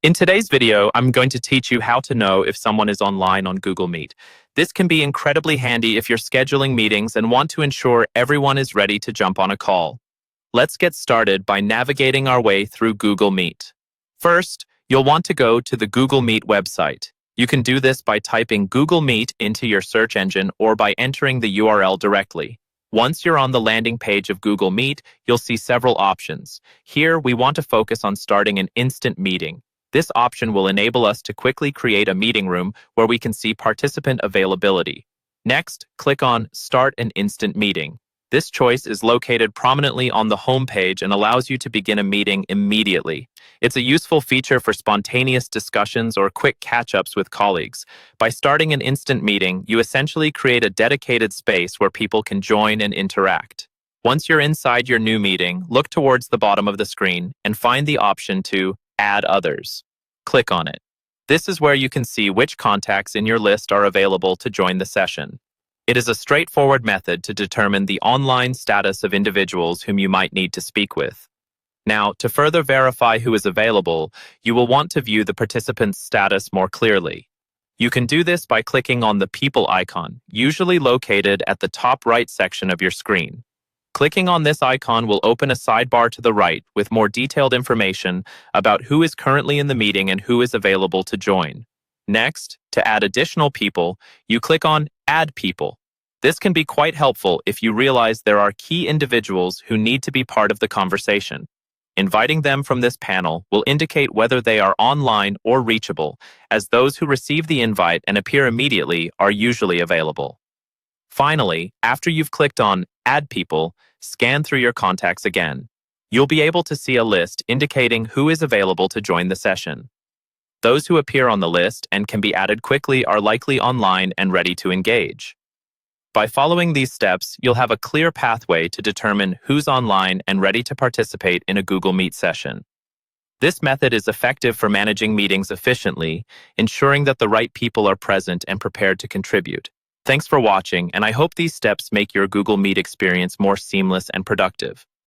In today's video, I'm going to teach you how to know if someone is online on Google Meet. This can be incredibly handy if you're scheduling meetings and want to ensure everyone is ready to jump on a call. Let's get started by navigating our way through Google Meet. First, you'll want to go to the Google Meet website. You can do this by typing Google Meet into your search engine or by entering the URL directly. Once you're on the landing page of Google Meet, you'll see several options. Here, we want to focus on starting an instant meeting. This option will enable us to quickly create a meeting room where we can see participant availability. Next, click on Start an Instant Meeting. This choice is located prominently on the home page and allows you to begin a meeting immediately. It's a useful feature for spontaneous discussions or quick catch-ups with colleagues. By starting an instant meeting, you essentially create a dedicated space where people can join and interact. Once you're inside your new meeting, look towards the bottom of the screen and find the option to Add Others. Click on it. This is where you can see which contacts in your list are available to join the session. It is a straightforward method to determine the online status of individuals whom you might need to speak with. Now, to further verify who is available, you will want to view the participant's status more clearly. You can do this by clicking on the People icon, usually located at the top right section of your screen. Clicking on this icon will open a sidebar to the right with more detailed information about who is currently in the meeting and who is available to join. Next, to add additional people, you click on Add People. This can be quite helpful if you realize there are key individuals who need to be part of the conversation. Inviting them from this panel will indicate whether they are online or reachable, as those who receive the invite and appear immediately are usually available. Finally, after you've clicked on Add People, scan through your contacts again. You'll be able to see a list indicating who is available to join the session. Those who appear on the list and can be added quickly are likely online and ready to engage. By following these steps, you'll have a clear pathway to determine who's online and ready to participate in a Google Meet session. This method is effective for managing meetings efficiently, ensuring that the right people are present and prepared to contribute. Thanks for watching, and I hope these steps make your Google Meet experience more seamless and productive.